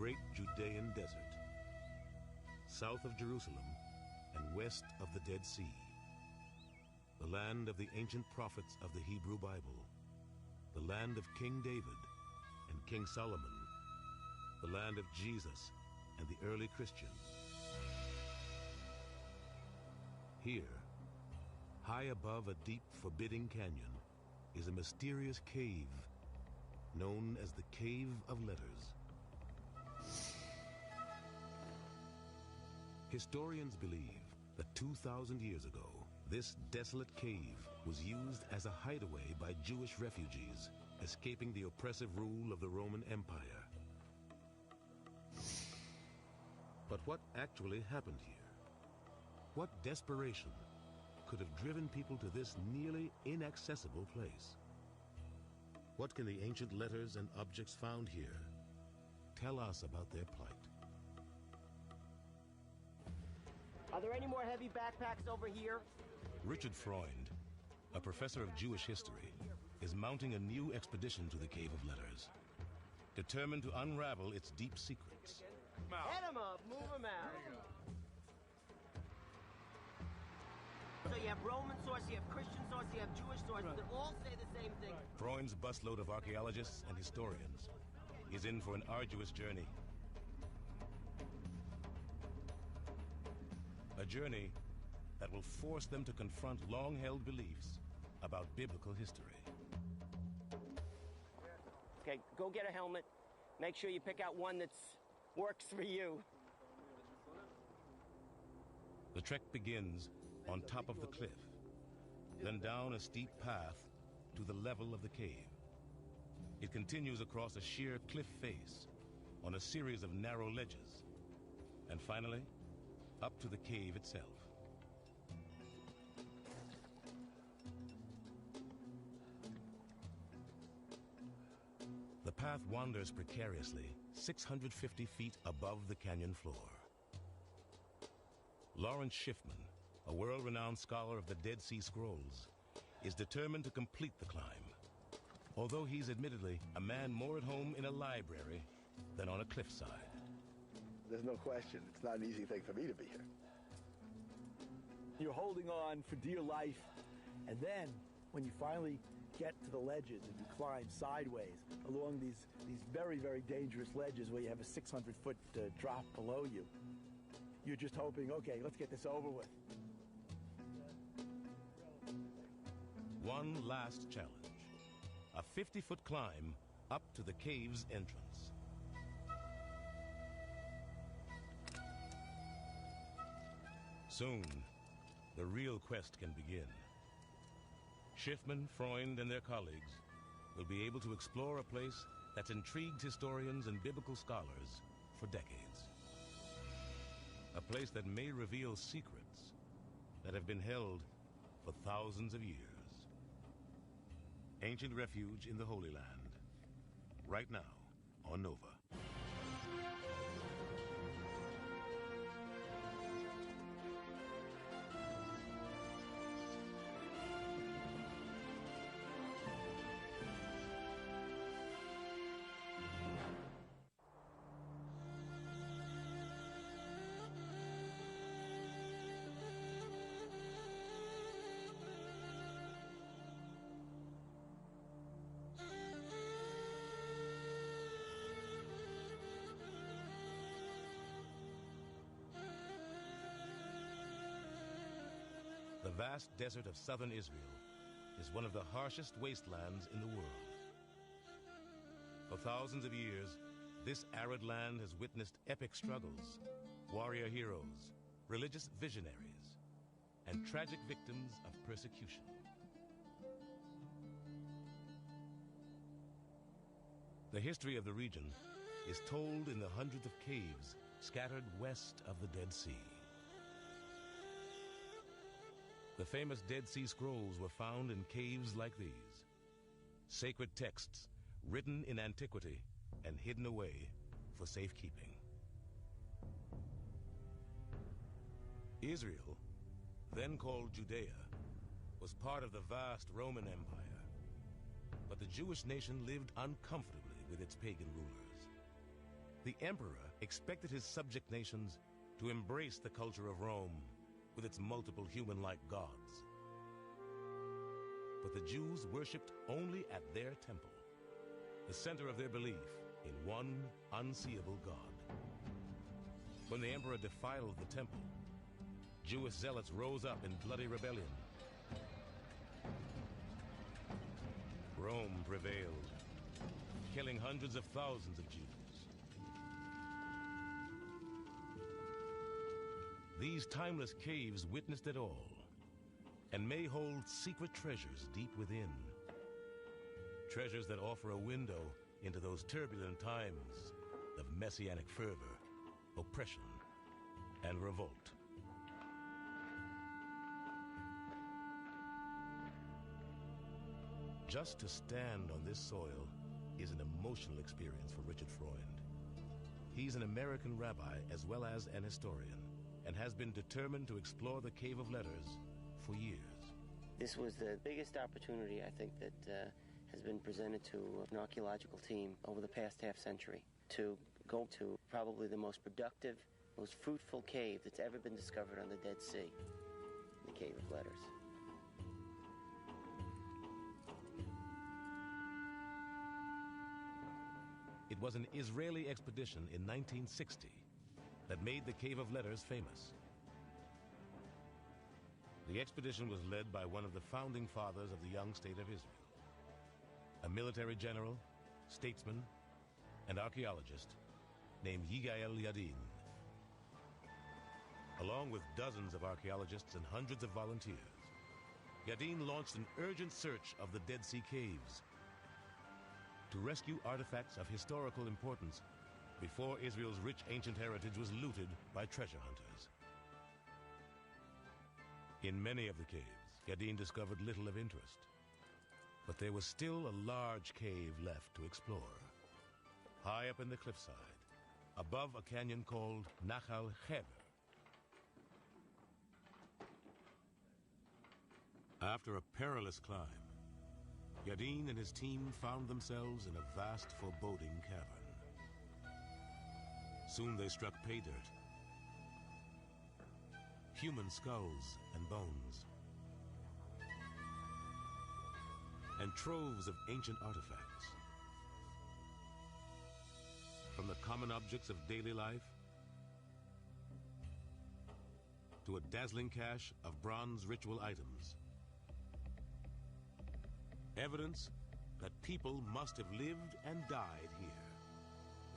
great Judean desert, south of Jerusalem and west of the Dead Sea, the land of the ancient prophets of the Hebrew Bible, the land of King David and King Solomon, the land of Jesus and the early Christians. Here, high above a deep, forbidding canyon, is a mysterious cave known as the Cave of Letters. Historians believe that 2,000 years ago, this desolate cave was used as a hideaway by Jewish refugees escaping the oppressive rule of the Roman Empire. But what actually happened here? What desperation could have driven people to this nearly inaccessible place? What can the ancient letters and objects found here tell us about their plight? Are there any more heavy backpacks over here? Richard Freund, a professor of Jewish history, is mounting a new expedition to the Cave of Letters, determined to unravel its deep secrets. Head them up, move them out. So you have Roman source, you have Christian source, you have Jewish source, that all say the same thing. Freund's busload of archaeologists and historians is in for an arduous journey. A journey that will force them to confront long-held beliefs about biblical history. Okay, go get a helmet. Make sure you pick out one that works for you. The trek begins on top of the cliff, then down a steep path to the level of the cave. It continues across a sheer cliff face on a series of narrow ledges, and finally, up to the cave itself. The path wanders precariously 650 feet above the canyon floor. Lawrence Schiffman, a world-renowned scholar of the Dead Sea Scrolls, is determined to complete the climb, although he's admittedly a man more at home in a library than on a cliffside. There's no question, it's not an easy thing for me to be here. You're holding on for dear life, and then when you finally get to the ledges and you climb sideways along these very, very dangerous ledges where you have a 600-foot drop below you, you're just hoping, okay, let's get this over with. One last challenge, a 50-foot climb up to the cave's entrance. Soon, the real quest can begin. Schiffman, Freund, and their colleagues will be able to explore a place that's intrigued historians and biblical scholars for decades. A place that may reveal secrets that have been held for thousands of years. Ancient Refuge in the Holy Land, right now on Nova. The vast desert of southern Israel is one of the harshest wastelands in the world. For thousands of years, this arid land has witnessed epic struggles, warrior heroes, religious visionaries, and tragic victims of persecution. The history of the region is told in the hundreds of caves scattered west of the Dead Sea. The famous Dead Sea Scrolls were found in caves like these. Sacred texts written in antiquity and hidden away for safekeeping. Israel, then called Judea, was part of the vast Roman Empire, but the Jewish nation lived uncomfortably with its pagan rulers. The emperor expected his subject nations to embrace the culture of Rome with its multiple human-like gods. But the Jews worshipped only at their temple, the center of their belief in one unseeable God. When the emperor defiled the temple, Jewish zealots rose up in bloody rebellion. Rome prevailed, killing hundreds of thousands of Jews. These timeless caves witnessed it all, and may hold secret treasures deep within. Treasures that offer a window into those turbulent times of messianic fervor, oppression, and revolt. Just to stand on this soil is an emotional experience for Richard Freund. He's an American rabbi as well as an historian, and has been determined to explore the Cave of Letters for years. This was the biggest opportunity, I think, that has been presented to an archaeological team over the past half-century to go to probably the most productive, most fruitful cave that's ever been discovered on the Dead Sea, the Cave of Letters. It was an Israeli expedition in 1960 that made the Cave of Letters famous. The expedition was led by one of the founding fathers of the young state of Israel, a military general, statesman, and archaeologist named Yigael Yadin. Along with dozens of archaeologists and hundreds of volunteers, Yadin launched an urgent search of the Dead Sea Caves to rescue artifacts of historical importance before Israel's rich ancient heritage was looted by treasure hunters. In many of the caves, Yadin discovered little of interest, but there was still a large cave left to explore. High up in the cliffside, above a canyon called Nachal Heber. After a perilous climb, Yadin and his team found themselves in a vast, foreboding cavern. Soon they struck pay dirt, human skulls and bones, and troves of ancient artifacts. From the common objects of daily life to a dazzling cache of bronze ritual items. Evidence that people must have lived and died here,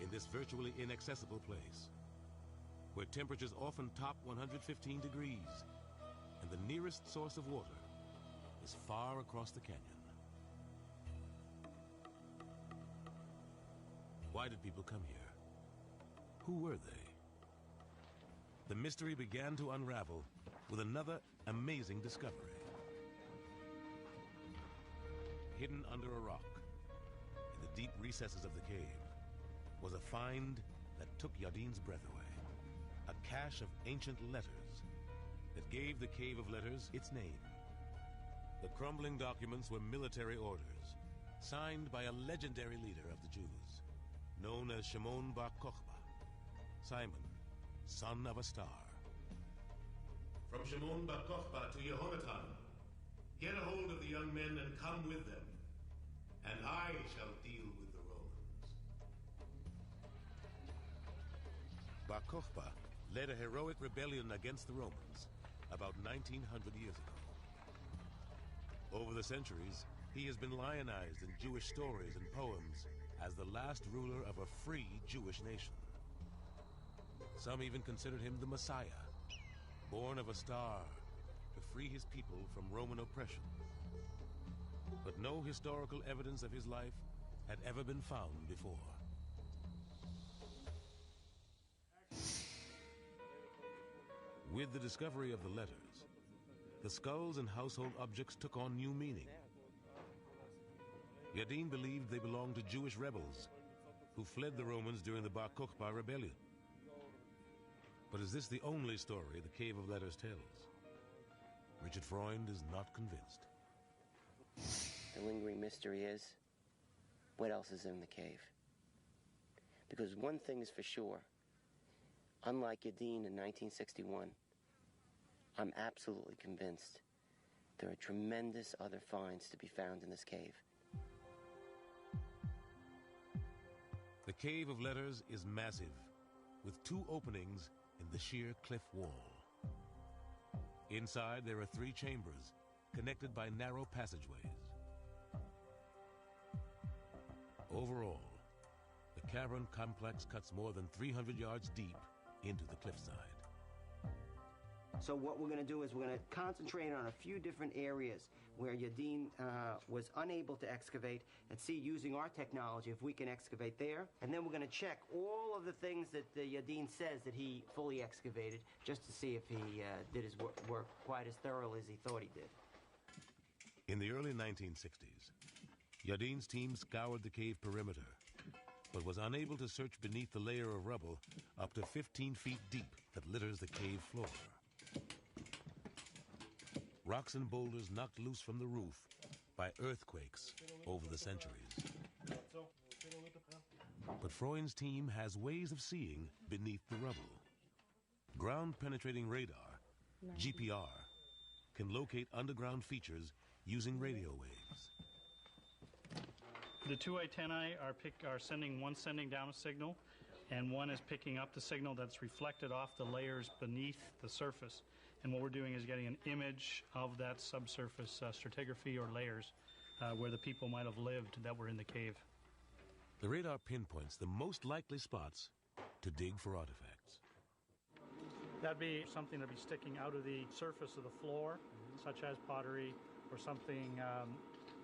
in this virtually inaccessible place, where temperatures often top 115 degrees, and the nearest source of water is far across the canyon. Why did people come here? Who were they? The mystery began to unravel with another amazing discovery. Hidden under a rock, in the deep recesses of the cave, was a find that took Yadin's breath away. A cache of ancient letters that gave the Cave of Letters its name. The crumbling documents were military orders, signed by a legendary leader of the Jews, known as Shimon Bar Kokhba, Simon, son of a star. From Shimon Bar Kokhba to Yehonatan, get a hold of the young men and come with them, and I shall deal with the Romans. Bar Kokhba led a heroic rebellion against the Romans about 1900 years ago. Over the centuries, he has been lionized in Jewish stories and poems as the last ruler of a free Jewish nation. Some even considered him the Messiah, born of a star to free his people from Roman oppression. But no historical evidence of his life had ever been found before. With the discovery of the letters, the skulls and household objects took on new meaning. Yadin believed they belonged to Jewish rebels who fled the Romans during the Bar Kokhba rebellion. But is this the only story the Cave of Letters tells? Richard Freund is not convinced. The lingering mystery is, what else is in the cave? Because one thing is for sure, unlike Yadin in 1961, I'm absolutely convinced there are tremendous other finds to be found in this cave. The Cave of Letters is massive, with 2 openings in the sheer cliff wall. Inside, there are 3 chambers, connected by narrow passageways. Overall, the cavern complex cuts more than 300 yards deep into the cliffside. So what we're going to do is we're going to concentrate on a few different areas where Yadin was unable to excavate and see, using our technology, if we can excavate there. And then we're going to check all of the things that Yadin says that he fully excavated, just to see if he did his work quite as thoroughly as he thought he did. In the early 1960s, Yadin's team scoured the cave perimeter, but was unable to search beneath the layer of rubble up to 15 feet deep that litters the cave floor. Rocks and boulders knocked loose from the roof by earthquakes over the centuries. But Freund's team has ways of seeing beneath the rubble. Ground-penetrating radar, GPR, can locate underground features using radio waves. The 2 antennae are sending down a signal, and one is picking up the signal that's reflected off the layers beneath the surface. And what we're doing is getting an image of that subsurface stratigraphy or layers where the people might have lived that were in the cave. The radar pinpoints the most likely spots to dig for artifacts. That'd be something that'd be sticking out of the surface of the floor, such as pottery or something,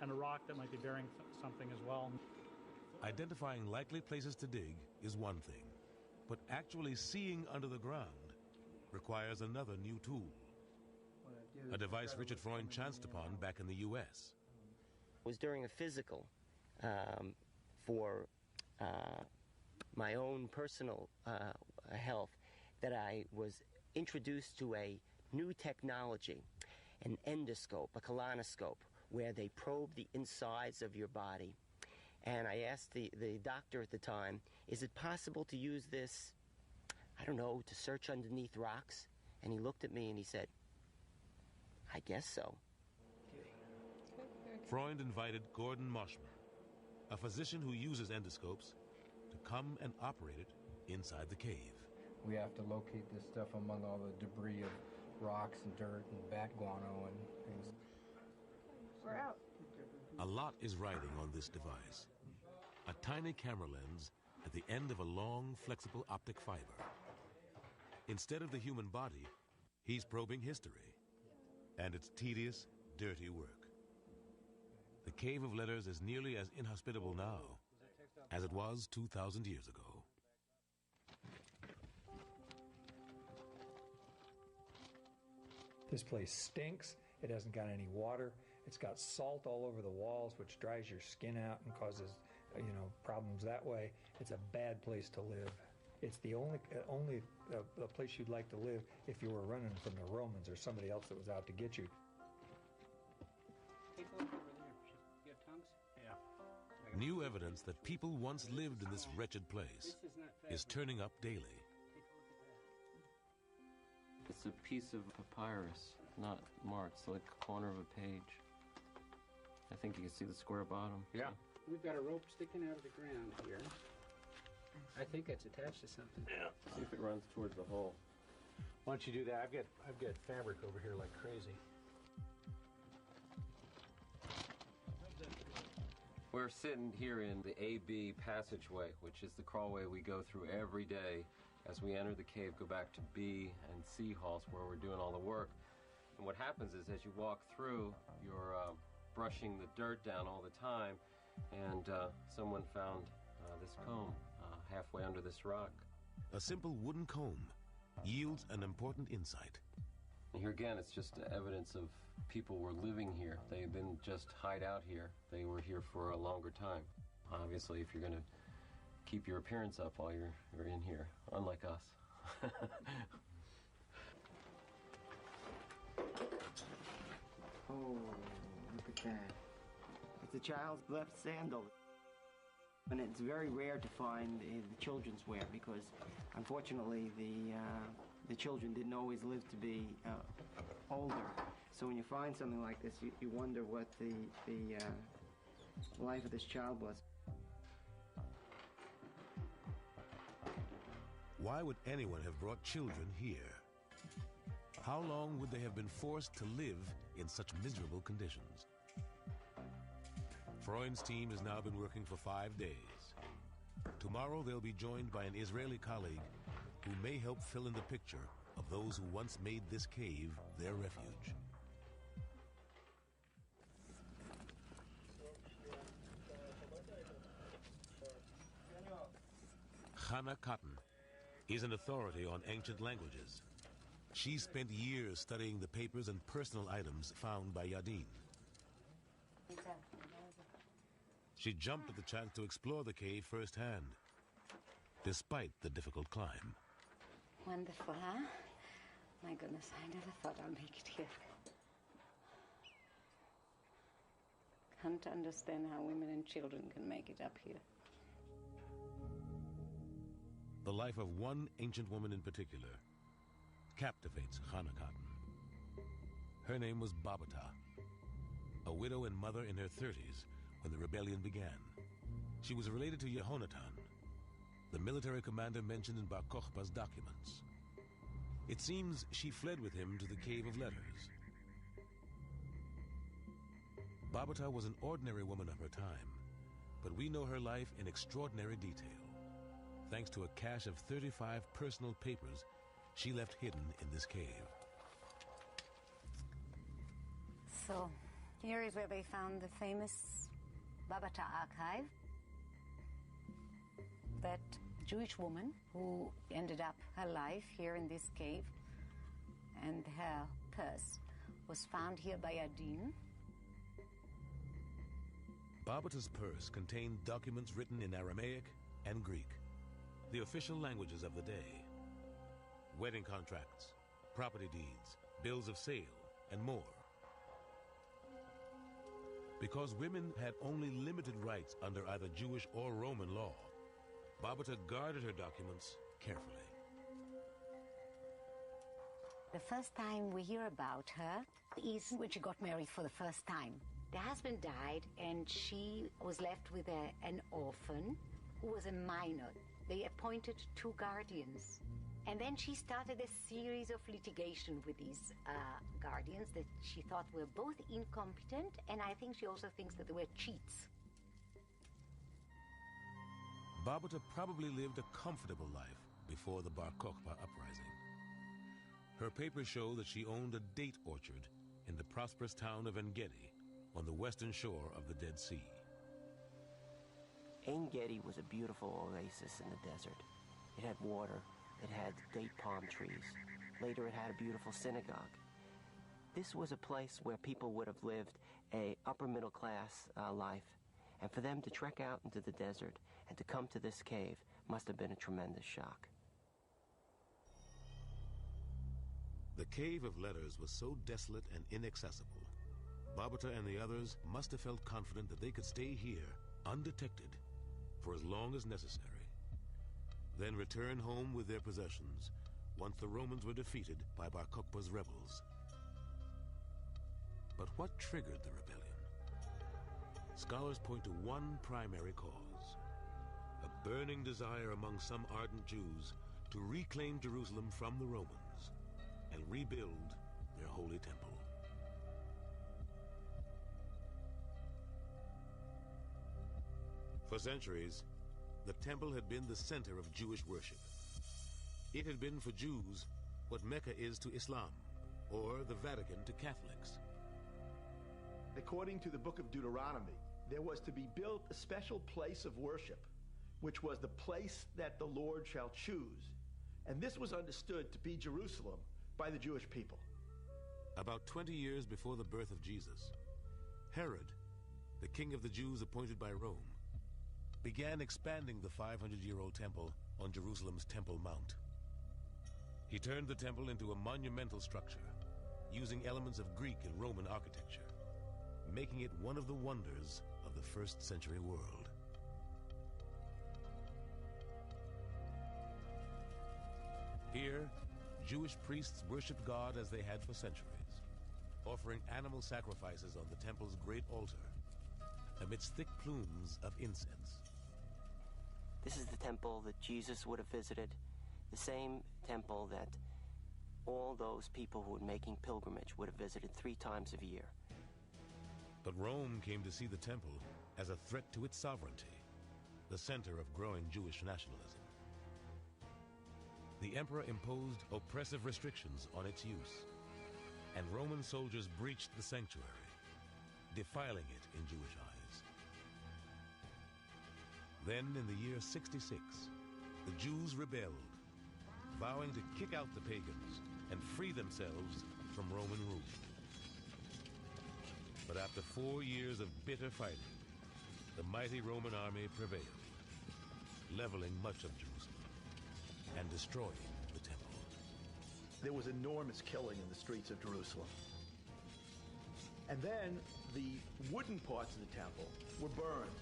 and a rock that might be bearing something as well. Identifying likely places to dig is one thing, but actually seeing under the ground requires another new tool. A device Richard Freund chanced upon back in the U.S. It was during a physical for my own personal health that I was introduced to a new technology, an endoscope, a colonoscope, where they probe the insides of your body. And I asked the doctor at the time, is it possible to use this, I don't know, to search underneath rocks? And he looked at me and he said, I guess so. Freund invited Gordon Moshman, a physician who uses endoscopes, to come and operate it inside the cave. We have to locate this stuff among all the debris of rocks and dirt and bat guano and things. We're out. A lot is riding on this device. A tiny camera lens at the end of a long, flexible optic fiber. Instead of the human body, he's probing history. And it's tedious, dirty work. The Cave of Letters is nearly as inhospitable now as it was 2,000 years ago. This place stinks. It hasn't got any water. It's got salt all over the walls, which dries your skin out and causes, problems that way. It's a bad place to live. It's the only place you'd like to live if you were running from the Romans or somebody else that was out to get you. Take a look over there. You have tongues? Yeah. New evidence that people once lived in this wretched place is turning up daily. It's a piece of papyrus, not marked. It's like a corner of a page. I think you can see the square bottom. Yeah. We've got a rope sticking out of the ground here. I think it's attached to something. Yeah. See if it runs towards the hole. Why don't you do that? I've got fabric over here like crazy. We're sitting here in the AB passageway, which is the crawlway we go through every day as we enter the cave, go back to B and C halls where we're doing all the work. And what happens is as you walk through, you're brushing the dirt down all the time, and someone found this comb halfway under this rock. A simple wooden comb yields an important insight. And here again, it's just evidence of people were living here. They didn't just hide out here. They were here for a longer time. Obviously, if you're going to keep your appearance up while you're in here, unlike us. Oh, look at that. It's a child's left sandal. And it's very rare to find the children's wear because, unfortunately, the children didn't always live to be older. So when you find something like this, you wonder what the life of this child was. Why would anyone have brought children here? How long would they have been forced to live in such miserable conditions? Freund's team has now been working for 5 days. Tomorrow they'll be joined by an Israeli colleague who may help fill in the picture of those who once made this cave their refuge. Hannah Cotton is an authority on ancient languages. She spent years studying the papers and personal items found by Yadin. She jumped at the chance to explore the cave firsthand, despite the difficult climb. Wonderful, huh? My goodness, I never thought I'd make it here. Can't understand how women and children can make it up here. The life of one ancient woman in particular captivates Hannah Cotton. Her name was Babata, a widow and mother in her 30s when the rebellion began. She was related to Yehonatan, the military commander mentioned in Bar Kokhba's documents. It seems she fled with him to the Cave of Letters. Babata was an ordinary woman of her time, but we know her life in extraordinary detail, thanks to a cache of 35 personal papers she left hidden in this cave. So, here is where they found the famous Babata archive. That Jewish woman who ended up her life here in this cave, and her purse was found here by Adin. Babata's purse contained documents written in Aramaic and Greek, the official languages of the day. Wedding contracts, property deeds, bills of sale, and more. Because women had only limited rights under either Jewish or Roman law, Babata guarded her documents carefully. The first time we hear about her is when she got married for the first time. The husband died and she was left with an orphan who was a minor. They appointed 2 guardians. And then she started a series of litigation with these guardians that she thought were both incompetent, and I think she also thinks that they were cheats. Babata probably lived a comfortable life before the Bar Kokhba uprising. Her papers show that she owned a date orchard in the prosperous town of En-Gedi on the western shore of the Dead Sea. En-Gedi was a beautiful oasis in the desert. It had water. It had date palm trees. Later, it had a beautiful synagogue. This was a place where people would have lived a upper middle class life. And for them to trek out into the desert and to come to this cave must have been a tremendous shock. The Cave of Letters was so desolate and inaccessible. Babata and the others must have felt confident that they could stay here, undetected, for as long as necessary. Then return home with their possessions once the Romans were defeated by Bar Kokhba's rebels. But what triggered the rebellion? Scholars point to one primary cause: a burning desire among some ardent Jews to reclaim Jerusalem from the Romans and rebuild their holy temple. For centuries, the temple had been the center of Jewish worship. It had been for Jews what Mecca is to Islam, or the Vatican to Catholics. According to the book of Deuteronomy, there was to be built a special place of worship, which was the place that the Lord shall choose. And this was understood to be Jerusalem by the Jewish people. About 20 years before the birth of Jesus, Herod, the king of the Jews appointed by Rome, began expanding the 500-year-old temple on Jerusalem's Temple Mount. He turned the temple into a monumental structure, using elements of Greek and Roman architecture, making it one of the wonders of the first century world. Here, Jewish priests worshiped God as they had for centuries, offering animal sacrifices on the temple's great altar amidst thick plumes of incense. This is the temple that Jesus would have visited, the same temple that all those people who were making pilgrimage would have visited 3 times a year. But Rome came to see the temple as a threat to its sovereignty, the center of growing Jewish nationalism. The emperor imposed oppressive restrictions on its use, and Roman soldiers breached the sanctuary, defiling it in Jewish eyes. Then, in the year 66, the Jews rebelled, vowing to kick out the pagans and free themselves from Roman rule. But after 4 years of bitter fighting, the mighty Roman army prevailed, leveling much of Jerusalem and destroying the temple. There was enormous killing in the streets of Jerusalem. And then the wooden parts of the temple were burned.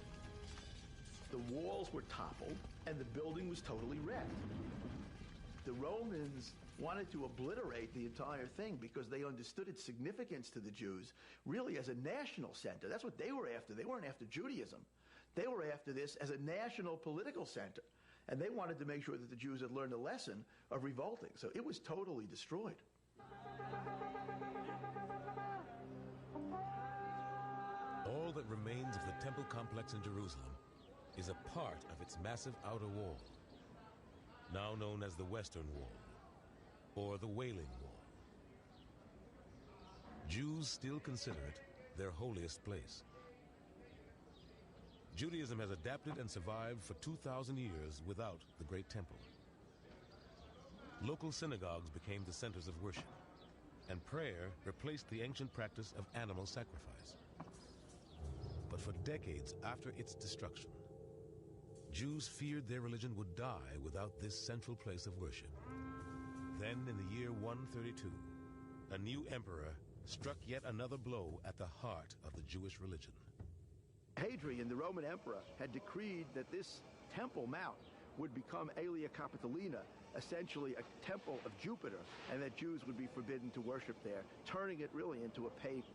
The walls were toppled, and the building was totally wrecked. The Romans wanted to obliterate the entire thing because they understood its significance to the Jews really as a national center. That's what they were after. They weren't after Judaism. They were after this as a national political center. And they wanted to make sure that the Jews had learned a lesson of revolting. So it was totally destroyed. All that remains of the temple complex in Jerusalem is a part of its massive outer wall, now known as the Western Wall, or the Wailing Wall. Jews still consider it their holiest place. Judaism has adapted and survived for 2,000 years without the Great Temple. Local synagogues became the centers of worship, and prayer replaced the ancient practice of animal sacrifice. But for decades after its destruction, Jews feared their religion would die without this central place of worship. Then, in the year 132, a new emperor struck yet another blow at the heart of the Jewish religion. Hadrian, the Roman emperor, had decreed that this Temple Mount would become Aelia Capitolina, essentially a temple of Jupiter, and that Jews would be forbidden to worship there, turning it really into a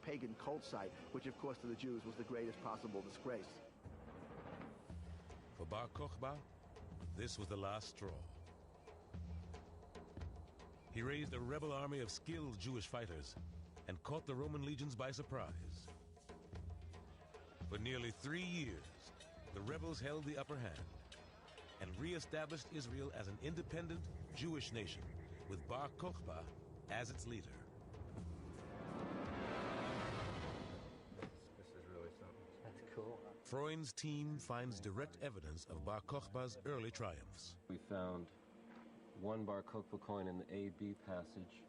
pagan cult site, which of course to the Jews was the greatest possible disgrace. For Bar Kokhba, this was the last straw. He raised a rebel army of skilled Jewish fighters and caught the Roman legions by surprise. For nearly 3 years, the rebels held the upper hand and re-established Israel as an independent Jewish nation, with Bar Kokhba as its leader. This is really something. That's cool. Freund's team finds direct evidence of Bar Kokhba's early triumphs. We found 1 Bar Kokhba coin in the AB passage.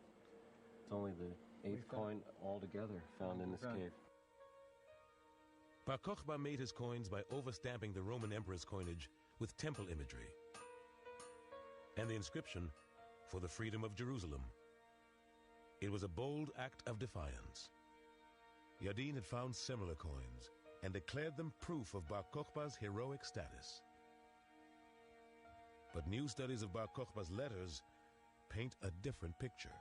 It's only the 8th coin altogether found in this cave. Bar Kokhba made his coins by overstamping the Roman emperor's coinage with temple imagery and the inscription, "For the freedom of Jerusalem." It was a bold act of defiance. Yadin had found similar coins and declared them proof of Bar Kokhba's heroic status. But new studies of Bar Kokhba's letters paint a different picture.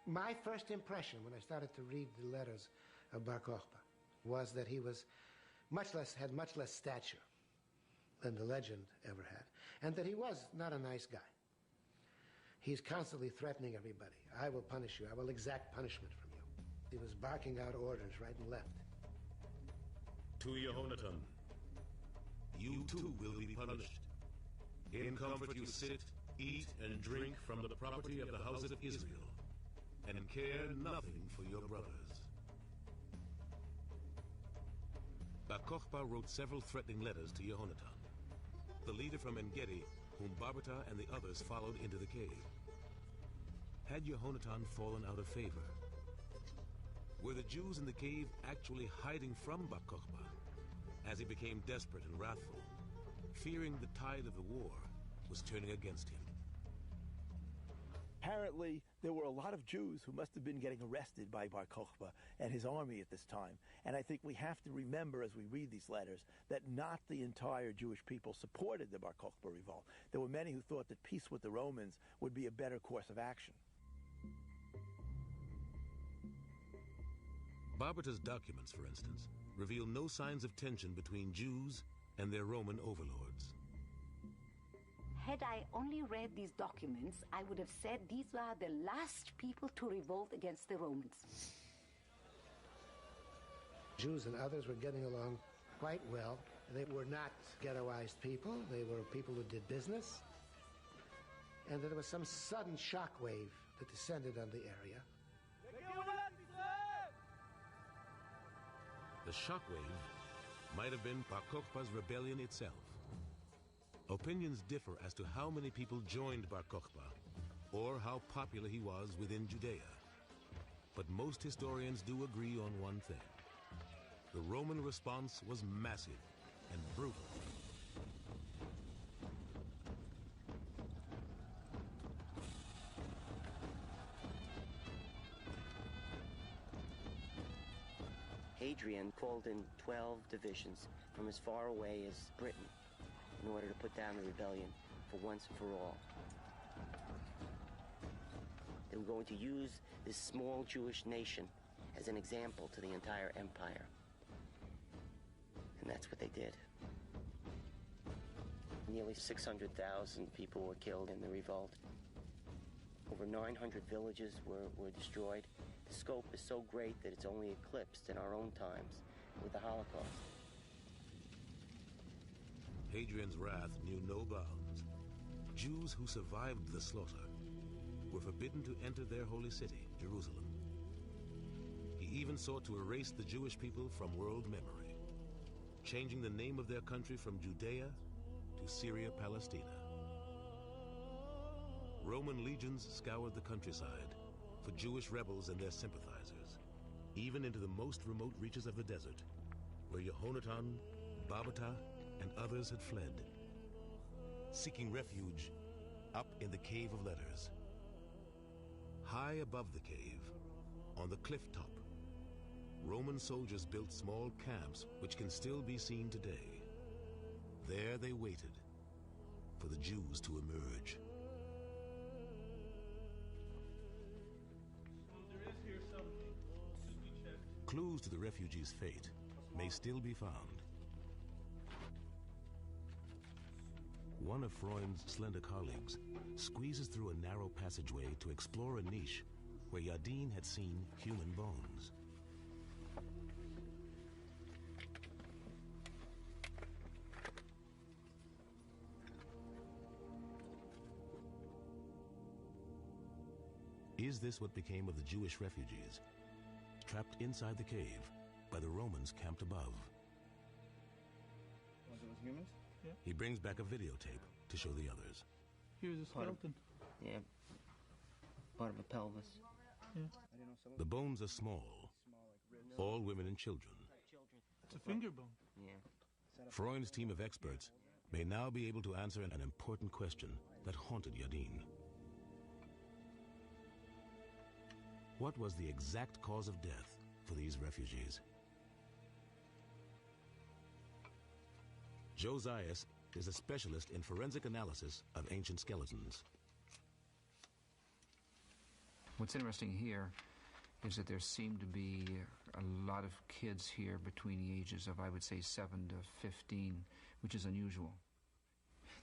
My first impression when I started to read the letters of Bar Kokhba was that he was had much less stature than the legend ever had, and that he was not a nice guy. He's constantly threatening everybody. I will punish you. I will exact punishment from you. He was barking out orders right and left. To Yehonatan, you too will be punished. In comfort you sit, eat, and drink from the property of the house of Israel, and care nothing for your brothers. Bar Kokhba wrote several threatening letters to Yehonatan, the leader from En-Gedi, whom Barbatah and the others followed into the cave. Had Yehonatan fallen out of favor? Were the Jews in the cave actually hiding from Bar Kokhba as he became desperate and wrathful, fearing the tide of the war was turning against him? Apparently, there were a lot of Jews who must have been getting arrested by Bar Kokhba and his army at this time. And I think we have to remember as we read these letters that not the entire Jewish people supported the Bar Kokhba revolt. There were many who thought that peace with the Romans would be a better course of action. Barbata's documents, for instance, reveal no signs of tension between Jews and their Roman overlords. Had I only read these documents, I would have said these were the last people to revolt against the Romans. Jews and others were getting along quite well. They were not ghettoized people. They were people who did business. And there was some sudden shockwave that descended on the area. The shockwave might have been Bar Kokhba's rebellion itself. Opinions differ as to how many people joined Bar Kokhba or how popular he was within Judea. But most historians do agree on one thing. The Roman response was massive and brutal. Hadrian called in 12 divisions from as far away as Britain in order to put down the rebellion for once and for all. They were going to use this small Jewish nation as an example to the entire empire. And that's what they did. Nearly 600,000 people were killed in the revolt. Over 900 villages were destroyed. The scope is so great that it's only eclipsed in our own times with the Holocaust. Hadrian's wrath knew no bounds. Jews who survived the slaughter were forbidden to enter their holy city, Jerusalem. He even sought to erase the Jewish people from world memory, changing the name of their country from Judea to Syria Palestina. Roman legions scoured the countryside for Jewish rebels and their sympathizers, even into the most remote reaches of the desert, where Jehonatan, Barbata, and others had fled, seeking refuge up in the Cave of Letters. High above the cave, on the cliff top, Roman soldiers built small camps which can still be seen today. There they waited for the Jews to emerge. Clues to the refugees' fate may still be found. One of Freund's slender colleagues squeezes through a narrow passageway to explore a niche where Yadin had seen human bones. Is this what became of the Jewish refugees, trapped inside the cave by the Romans camped above? Was it with humans? Yeah. He brings back a videotape to show the others. Here's a skeleton. Yeah. Part of a pelvis. Yeah. The bones are small. All women and children. It's a finger bone. Yeah. Freund's team of experts may now be able to answer an important question that haunted Yadin. What was the exact cause of death for these refugees? Josias is a specialist in forensic analysis of ancient skeletons. What's interesting here is that there seem to be a lot of kids here between the ages of, I would say, 7 to 15, which is unusual.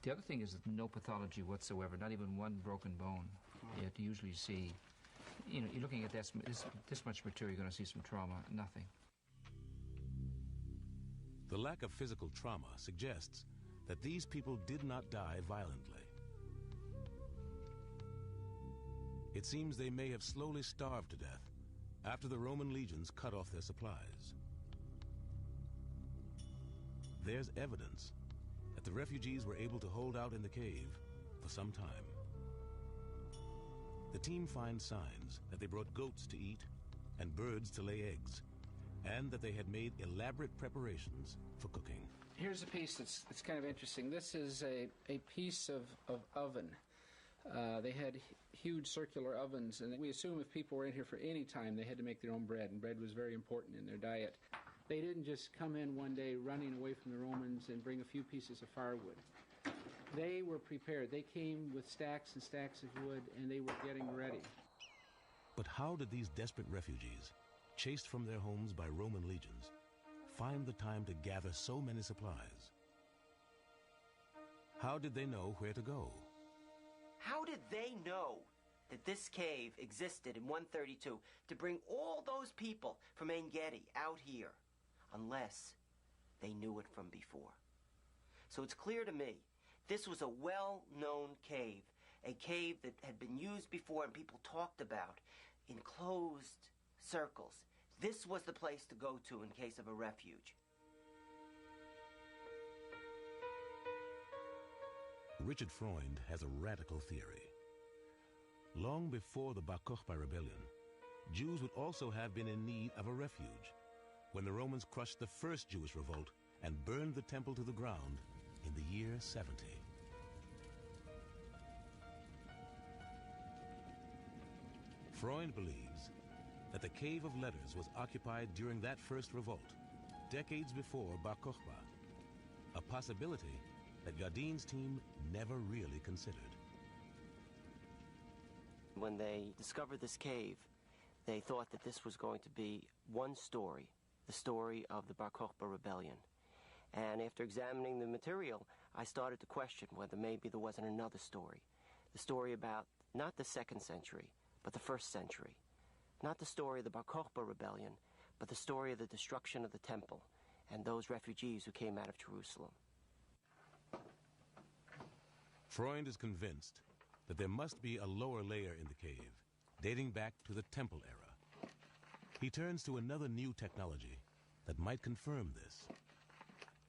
The other thing is that no pathology whatsoever, not even one broken bone. Yet you usually see, you know, you're looking at this much material, you're going to see some trauma, nothing. The lack of physical trauma suggests that these people did not die violently. It seems they may have slowly starved to death after the Roman legions cut off their supplies. There's evidence that the refugees were able to hold out in the cave for some time. The team finds signs that they brought goats to eat and birds to lay eggs, and that they had made elaborate preparations for cooking. Here's a piece that's kind of interesting. This is a piece of oven They had huge circular ovens, and we assume if people were in here for any time, they had to make their own bread, and bread was very important in their diet. They didn't just come in one day running away from the Romans and bring a few pieces of firewood. They were prepared. They came with stacks and stacks of wood, and they were getting ready. But how did these desperate refugees, chased from their homes by Roman legions, find the time to gather so many supplies? How did they know where to go? How did they know that this cave existed in 132 to bring all those people from En-Gedi out here, unless they knew it from before? So it's clear to me, this was a well-known cave, a cave that had been used before and people talked about in closed circles. This was the place to go to in case of a refuge. Richard Freund has a radical theory. Long before the Bar Kokhba rebellion, Jews would also have been in need of a refuge when the Romans crushed the first Jewish revolt and burned the temple to the ground in the year 70. Freund believes that the Cave of Letters was occupied during that first revolt, decades before Bar Kokhba, a possibility that Jardin's team never really considered. When they discovered this cave, they thought that this was going to be one story, the story of the Bar Kokhba rebellion. And after examining the material, I started to question whether maybe there wasn't another story. The story about not the 2nd century, but the 1st century. Not the story of the Bar Kokhba rebellion, but the story of the destruction of the temple and those refugees who came out of Jerusalem. Freund is convinced that there must be a lower layer in the cave, dating back to the Temple era. He turns to another new technology that might confirm this: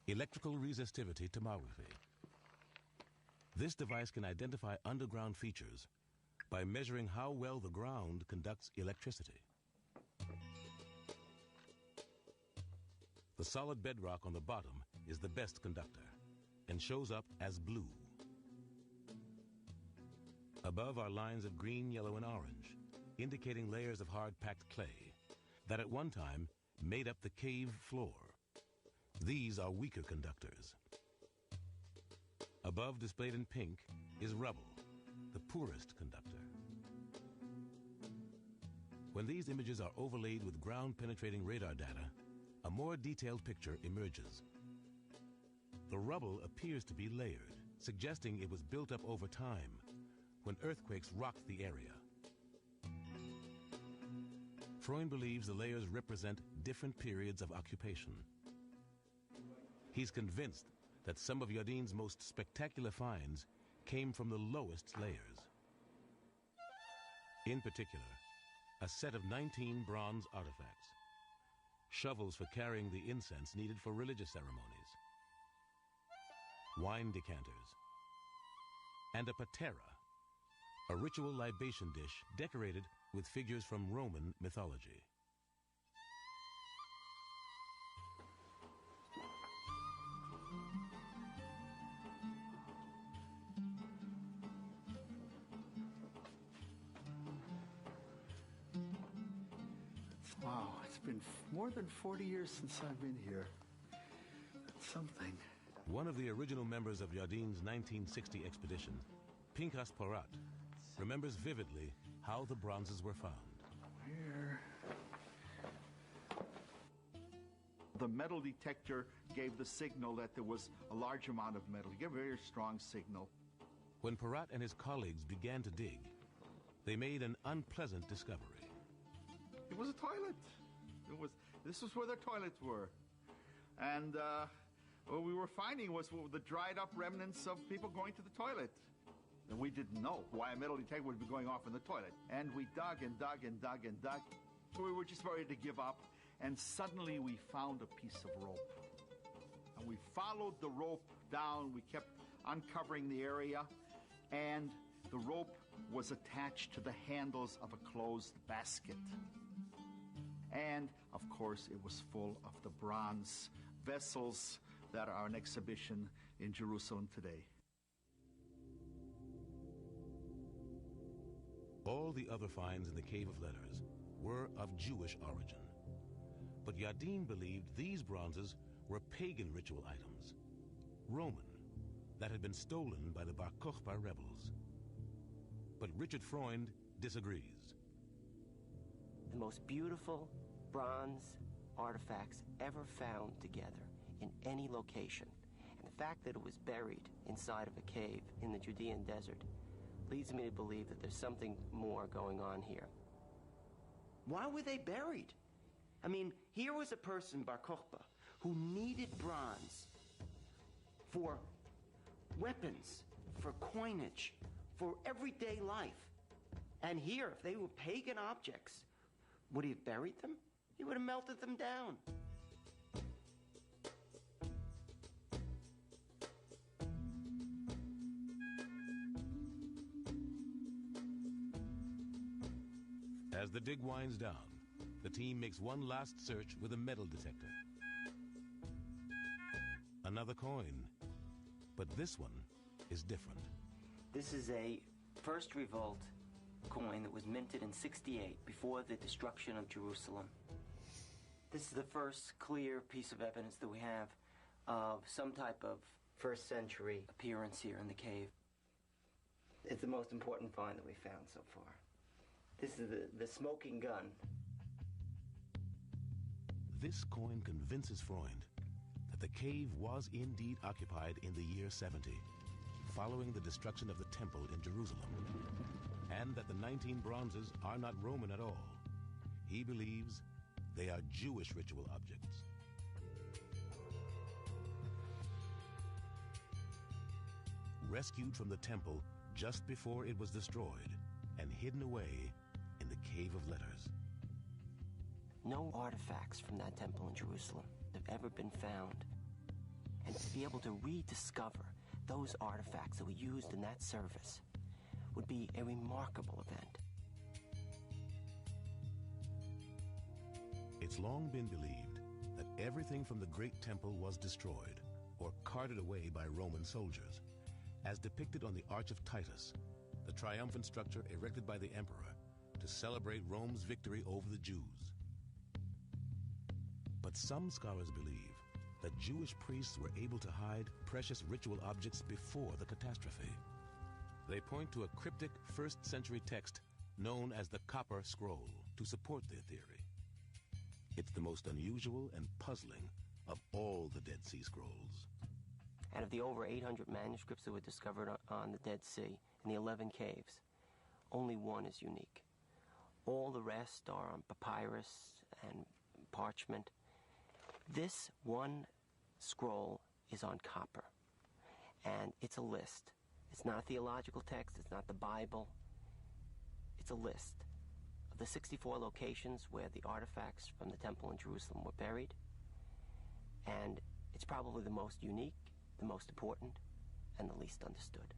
electrical resistivity tomography. This device can identify underground features by measuring how well the ground conducts electricity. The solid bedrock on the bottom is the best conductor and shows up as blue. Above are lines of green, yellow, and orange, indicating layers of hard-packed clay that at one time made up the cave floor. These are weaker conductors. Above, displayed in pink, is rubble, the poorest conductor. When these images are overlaid with ground-penetrating radar data, a more detailed picture emerges. The rubble appears to be layered, suggesting it was built up over time when earthquakes rocked the area. Freund believes the layers represent different periods of occupation. He's convinced that some of Jardin's most spectacular finds came from the lowest layers. In particular, a set of 19 bronze artifacts, shovels for carrying the incense needed for religious ceremonies, wine decanters, and a patera, a ritual libation dish decorated with figures from Roman mythology. Wow, it's been more than 40 years since I've been here. That's something. One of the original members of Jardin's 1960 expedition, Pinchas Porat, remembers vividly how the bronzes were found. Here. The metal detector gave the signal that there was a large amount of metal. It gave a very strong signal. When Porat and his colleagues began to dig, they made an unpleasant discovery. It was a toilet. This was where the toilets were. And what we were finding was the dried up remnants of people going to the toilet. And we didn't know why a metal detector would be going off in the toilet. And we dug and dug and dug and dug. We were just ready to give up. And suddenly we found a piece of rope. And we followed the rope down. We kept uncovering the area. And the rope was attached to the handles of a closed basket. And, of course, it was full of the bronze vessels that are on exhibition in Jerusalem today. All the other finds in the Cave of Letters were of Jewish origin. But Yadin believed these bronzes were pagan ritual items, Roman, that had been stolen by the Bar Kokhba rebels. But Richard Freund disagrees. The most beautiful bronze artifacts ever found together in any location, and the fact that it was buried inside of a cave in the Judean desert leads me to believe that there's something more going on here. Why were they buried? I mean, here was a person, Bar Kokhba, who needed bronze for weapons, for coinage, for everyday life. And here, if they were pagan objects, would he have buried them? He would have melted them down. As the dig winds down, the team makes one last search with a metal detector. Another coin, but this one is different. This is a First Revolt coin that was minted in 68, before the destruction of Jerusalem. This is the first clear piece of evidence that we have of some type of first century appearance here in the cave. It's the most important find that we found so far. This is the smoking gun. This coin convinces Freund that the cave was indeed occupied in the year 70, following the destruction of the temple in Jerusalem, and that the 19 bronzes are not Roman at all. He believes they are Jewish ritual objects. Rescued from the temple just before it was destroyed and hidden away in the Cave of Letters. No artifacts from that temple in Jerusalem have ever been found. And to be able to rediscover those artifacts that were used in that service would be a remarkable event. It's long been believed that everything from the Great Temple was destroyed or carted away by Roman soldiers, as depicted on the Arch of Titus, the triumphant structure erected by the emperor to celebrate Rome's victory over the Jews. But some scholars believe that Jewish priests were able to hide precious ritual objects before the catastrophe. They point to a cryptic first-century text known as the Copper Scroll to support their theory. It's the most unusual and puzzling of all the Dead Sea Scrolls. Out of the over 800 manuscripts that were discovered on the Dead Sea in the 11 caves, only one is unique. All the rest are on papyrus and parchment. This one scroll is on copper, and it's a list. It's not a theological text, it's not the Bible. It's a list of the 64 locations where the artifacts from the temple in Jerusalem were buried, and it's probably the most unique, the most important, and the least understood.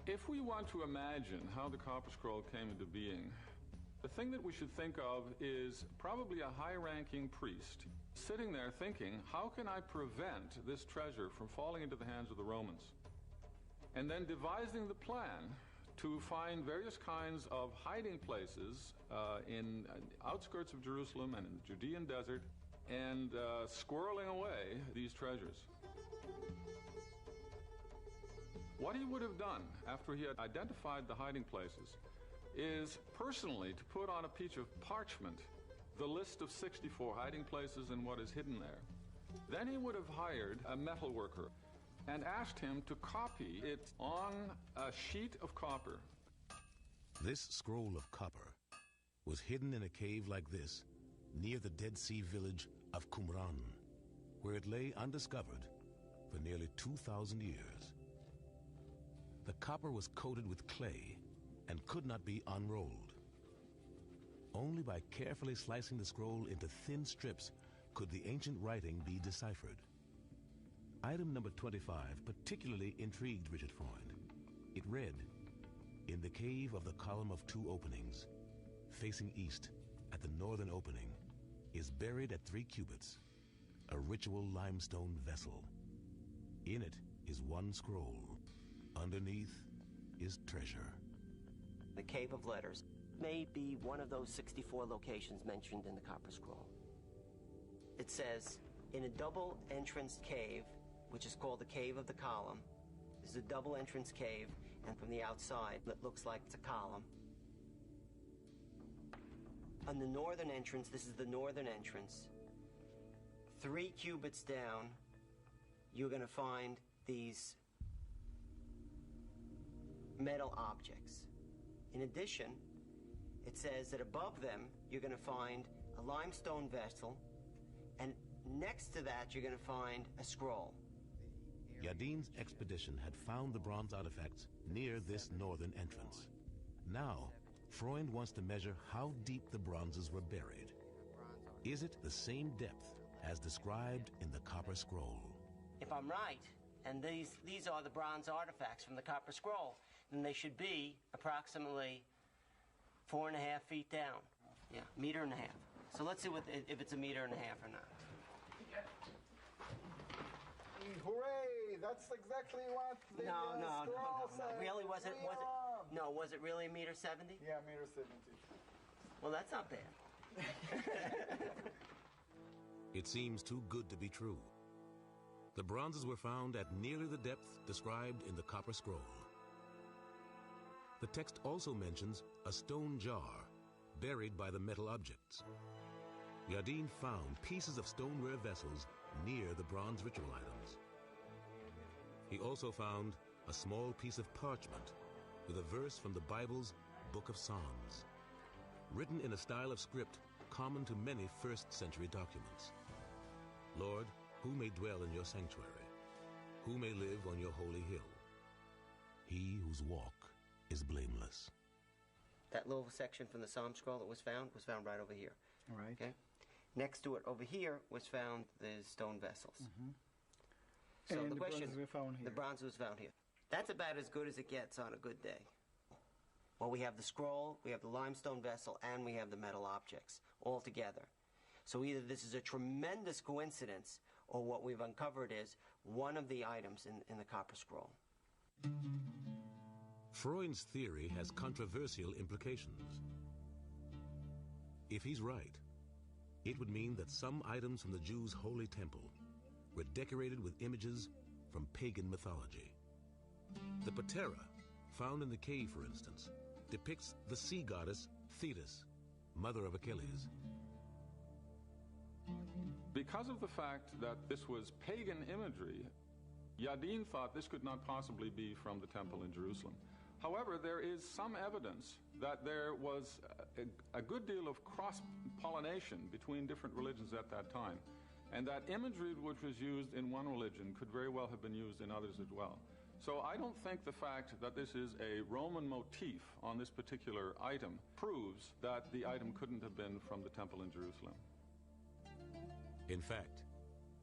If we want to imagine how the Copper Scroll came into being, the thing that we should think of is probably a high-ranking priest sitting there thinking, how can I prevent this treasure from falling into the hands of the Romans? And then devising the plan to find various kinds of hiding places in outskirts of Jerusalem and in the Judean desert, and squirreling away these treasures. What he would have done after he had identified the hiding places is personally to put on a piece of parchment the list of 64 hiding places and what is hidden there. Then he would have hired a metal worker and asked him to copy it on a sheet of copper. This scroll of copper was hidden in a cave like this near the Dead Sea village of Qumran, where it lay undiscovered for nearly 2,000 years. The copper was coated with clay and could not be unrolled. Only by carefully slicing the scroll into thin strips could the ancient writing be deciphered. Item number 25 particularly intrigued Richard Freund. It read, "In the cave of the column of two openings, facing east at the northern opening, is buried at 3 cubits a ritual limestone vessel. In it is one scroll, Underneath is treasure. The Cave of Letters may be one of those 64 locations mentioned in the Copper Scroll. It says, in a double entrance cave, which is called the Cave of the Column, this is a double entrance cave, and from the outside it looks like it's a column. On the northern entrance, this is the northern entrance, 3 cubits down, you're going to find these metal objects. In addition, it says that above them, you're going to find a limestone vessel, and next to that, you're going to find a scroll. Yadin's expedition had found the bronze artifacts near this northern entrance. Now, Freund wants to measure how deep the bronzes were buried. Is it the same depth as described in the Copper Scroll? If I'm right, and these are the bronze artifacts from the Copper Scroll, then they should be approximately 4.5 feet down. Yeah, 1.5 meters. So let's see if it's 1.5 meters or not. Hooray! That's exactly what the scroll said. Really, was it? No, was it really 1.70 meters? Yeah, 1.70 meters. Well, that's not bad. It seems too good to be true. The bronzes were found at nearly the depth described in the Copper Scroll. The text also mentions a stone jar buried by the metal objects. Yadin found pieces of stoneware vessels near the bronze ritual items. He also found a small piece of parchment with a verse from the Bible's Book of Psalms, written in a style of script common to many first-century documents. Lord, who may dwell in your sanctuary? Who may live on your holy hill? He whose walk is blameless. That little section from the Psalm scroll that was found right over here. All right. Okay. Next to it over here was found the stone vessels. Mm-hmm. So and the question, bronze was found here. the bronze was found here. That's about as good as it gets on a good day. Well, we have the scroll, we have the limestone vessel, and we have the metal objects all together. So either this is a tremendous coincidence, or what we've uncovered is one of the items in the Copper Scroll. Freund's theory has controversial implications. If he's right, it would mean that some items from the Jews' holy temple were decorated with images from pagan mythology. The patera, found in the cave, for instance, depicts the sea goddess Thetis, mother of Achilles. Because of the fact that this was pagan imagery, Yadin thought this could not possibly be from the temple in Jerusalem. However, there is some evidence that there was a good deal of cross-pollination between different religions at that time, and that imagery which was used in one religion could very well have been used in others as well. So I don't think the fact that this is a Roman motif on this particular item proves that the item couldn't have been from the temple in Jerusalem. In fact,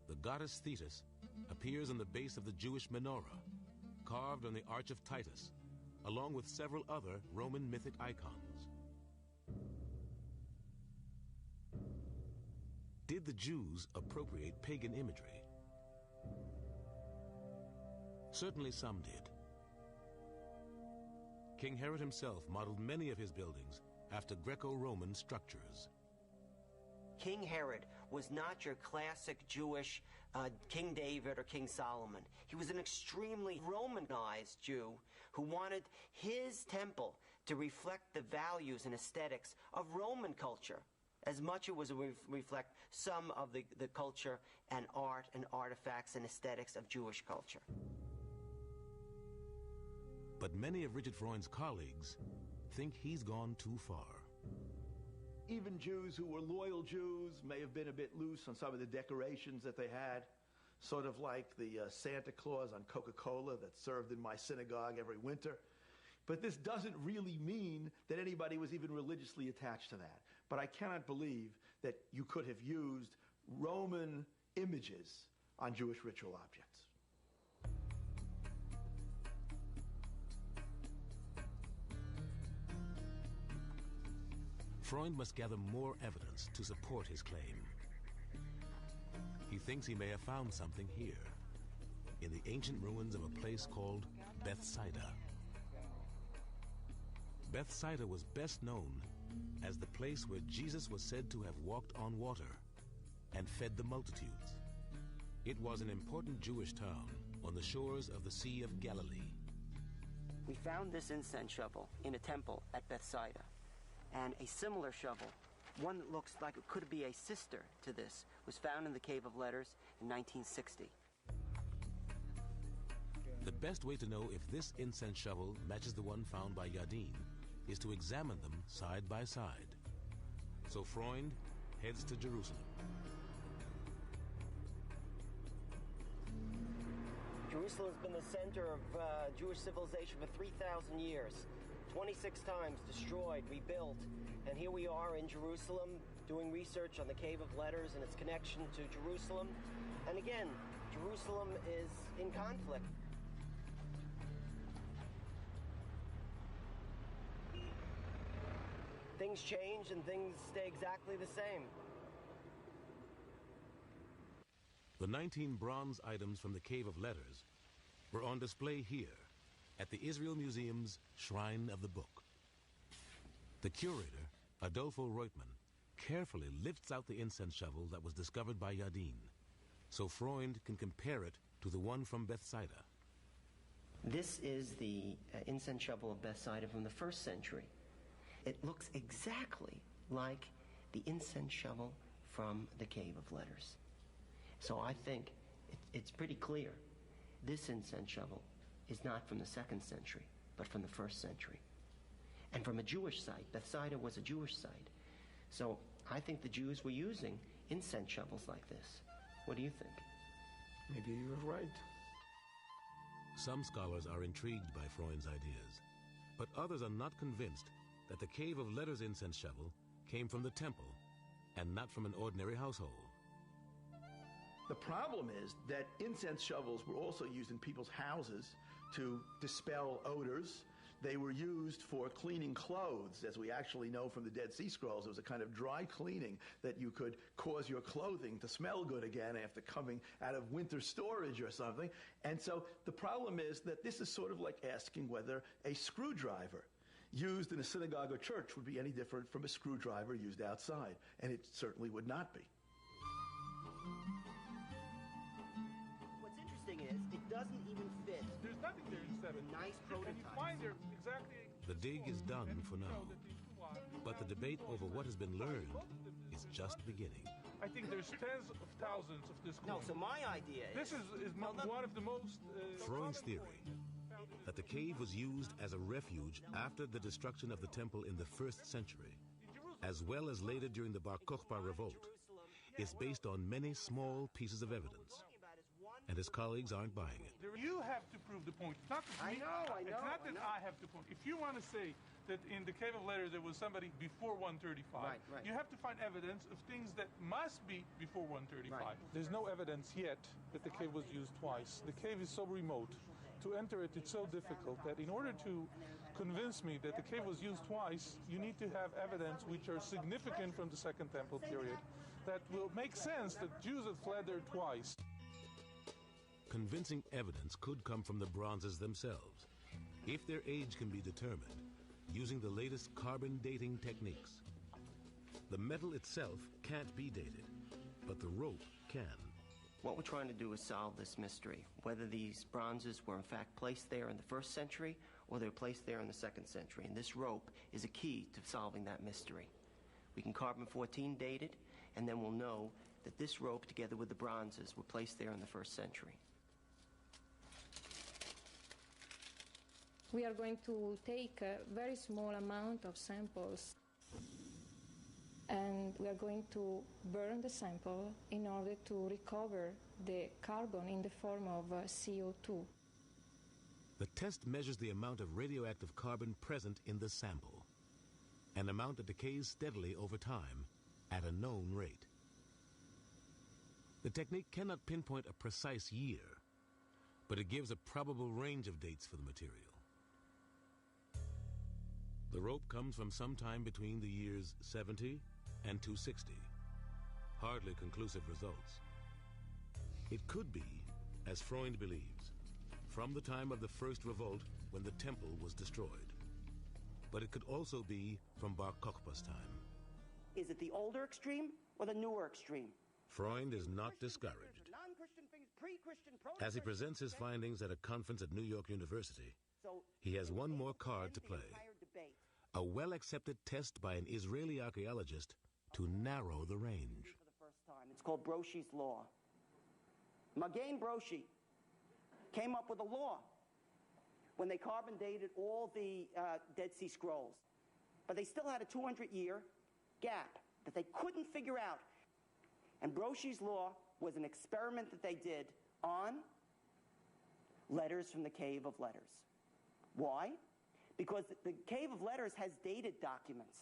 the goddess Thetis appears on the base of the Jewish menorah, carved on the Arch of Titus, along with several other Roman mythic icons. Did the Jews appropriate pagan imagery? Certainly some did. King Herod himself modeled many of his buildings after Greco-Roman structures. King Herod was not your classic Jewish King David or King Solomon. He was an extremely Romanized Jew who wanted his temple to reflect the values and aesthetics of Roman culture, as much as it would reflect some of the culture and art and artifacts and aesthetics of Jewish culture. But many of Richard Freund's colleagues think he's gone too far. Even Jews who were loyal Jews may have been a bit loose on some of the decorations that they had, sort of like the Santa Claus on Coca-Cola that's served in my synagogue every winter. But this doesn't really mean that anybody was even religiously attached to that. But I cannot believe that you could have used Roman images on Jewish ritual objects. Freund must gather more evidence to support his claim. He thinks he may have found something here. in the ancient ruins of a place called Bethsaida. Bethsaida was best known as the place where Jesus was said to have walked on water and fed the multitudes. It was an important Jewish town on the shores of the Sea of Galilee. We found this incense shovel in a temple at Bethsaida, and a similar shovel, one that looks like it could be a sister to this, was found in the Cave of Letters in 1960. The best way to know if this incense shovel matches the one found by Yadin is to examine them side by side. So Freund heads to Jerusalem. Jerusalem has been the center of Jewish civilization for 3,000 years. 26 times destroyed, rebuilt, and here we are in Jerusalem doing research on the Cave of Letters and its connection to Jerusalem. And again, Jerusalem is in conflict. Things change and things stay exactly the same. The 19 bronze items from the Cave of Letters were on display here at the Israel Museum's Shrine of the Book. The curator, Adolfo Reutmann, carefully lifts out the incense shovel that was discovered by Yadin, so Freund can compare it to the one from Bethsaida. This is the incense shovel of Bethsaida from the 1st century. It looks exactly like the incense shovel from the Cave of Letters. So I think it's pretty clear this incense shovel is not from the 2nd century, but from the 1st century. And from a Jewish site. Bethsaida was a Jewish site. So I think the Jews were using incense shovels like this. What do you think? Maybe you're right. Some scholars are intrigued by Freund's ideas, but others are not convinced that the Cave of Letters incense shovel came from the temple and not from an ordinary household. The problem is that incense shovels were also used in people's houses to dispel odors. They were used for cleaning clothes, as we actually know from the Dead Sea Scrolls. It was a kind of dry cleaning that you could cause your clothing to smell good again after coming out of winter storage or something. And so the problem is that this is sort of like asking whether a screwdriver used in a synagogue or church would be any different from a screwdriver used outside. And it certainly would not be. What's interesting is it doesn't even fit. There's nothing there in 7. Nice prototype. And you find there exactly. The dig is done for now, but the debate over what has been learned is just beginning. I think there's tens of thousands of this. No, so my idea is... This is one of the most... Freund's theory that the cave was used as a refuge after the destruction of the temple in the 1st century, as well as later during the Bar Kokhba revolt, is based on many small pieces of evidence, and his colleagues aren't buying it. You have to prove the point. It's not that I know. It's not that I have to point. If you want to say that in the Cave of Letters there was somebody before 135, right. You have to find evidence of things that must be before 135. Right. There's no evidence yet that the cave was used twice. The cave is so remote. To enter it, it's so difficult that in order to convince me that the cave was used twice, you need to have evidence which are significant from the Second Temple period that will make sense that Jews had fled there twice. Convincing evidence could come from the bronzes themselves, if their age can be determined using the latest carbon dating techniques. The metal itself can't be dated, but the rope can. What we're trying to do is solve this mystery, whether these bronzes were in fact placed there in the 1st century or they're placed there in the 2nd century. And this rope is a key to solving that mystery. We can carbon-14 date it, and then we'll know that this rope, together with the bronzes, were placed there in the 1st century. We are going to take a very small amount of samples and we are going to burn the sample in order to recover the carbon in the form of CO2. The test measures the amount of radioactive carbon present in the sample, an amount that decays steadily over time at a known rate. The technique cannot pinpoint a precise year, but it gives a probable range of dates for the material. The rope comes from sometime between the years 70 and 260. Hardly conclusive results. It could be as Freund believes, from the time of the first revolt when the temple was destroyed. But it could also be from Bar Kokhba's time. Is it the older extreme or the newer extreme? Freund is not discouraged. As he presents his findings at a conference at New York University, he has one more card to play. A well-accepted test by an Israeli archaeologist to narrow the range. It's called Broshi's Law. Magen Broshi came up with a law when they carbon dated all the Dead Sea Scrolls. But they still had a 200-year gap that they couldn't figure out. And Broshi's Law was an experiment that they did on letters from the Cave of Letters. Why? Because the Cave of Letters has dated documents.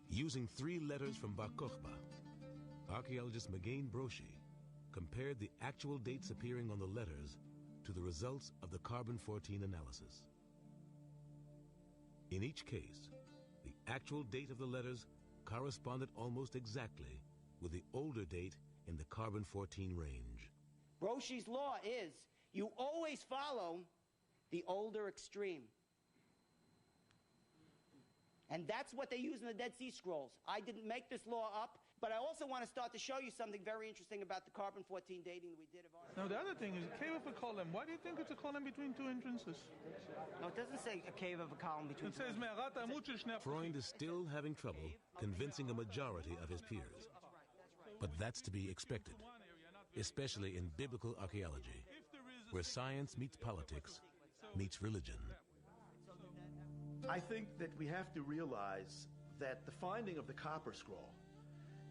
Using 3 letters from Bar Kokhba, archaeologist Magen Broshi compared the actual dates appearing on the letters to the results of the carbon-14 analysis. In each case, the actual date of the letters corresponded almost exactly with the older date in the carbon-14 range. Broshi's Law is you always follow the older extreme. And that's what they use in the Dead Sea Scrolls. I didn't make this law up, but I also want to start to show you something very interesting about the carbon-14 dating that we did of ours. Now, the other thing is, cave of a column. Why do you think it's a column between 2 entrances? No, it doesn't say a cave of a column between It says Me'arat Amud Shel Freund is still having trouble convincing a majority of his peers. But that's to be expected, especially in biblical archaeology, where science meets politics, meets religion. I think that we have to realize that the finding of the copper scroll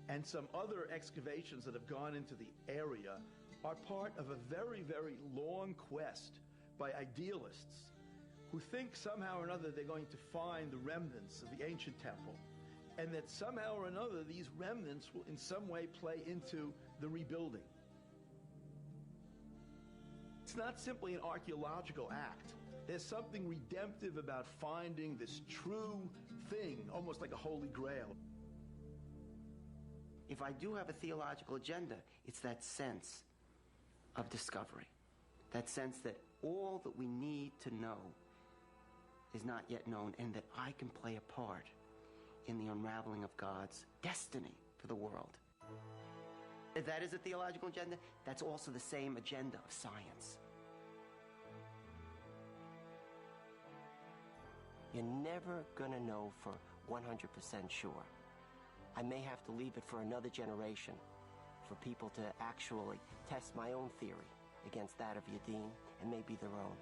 and some other excavations that have gone into the area are part of a very, very long quest by idealists who think somehow or another they're going to find the remnants of the ancient temple, and that somehow or another these remnants will in some way play into the rebuilding. It's not simply an archaeological act. There's something redemptive about finding this true thing, almost like a holy grail. If I do have a theological agenda, it's that sense of discovery, that sense that all that we need to know is not yet known, and that I can play a part in the unraveling of God's destiny for the world. If that is a theological agenda, that's also the same agenda of science. You're never going to know for 100% sure. I may have to leave it for another generation for people to actually test my own theory against that of Yadin and maybe their own.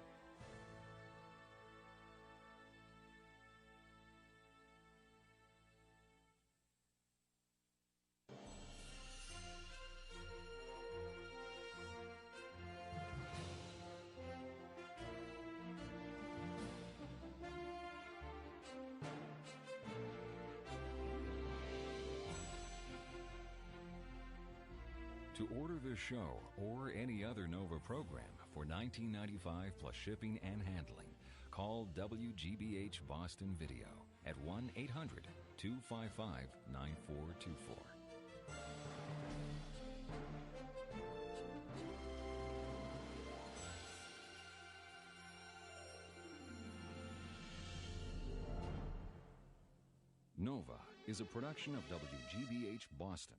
To order this show or any other NOVA program for $19.95 plus shipping and handling, call WGBH Boston Video at 1-800-255-9424. NOVA is a production of WGBH Boston.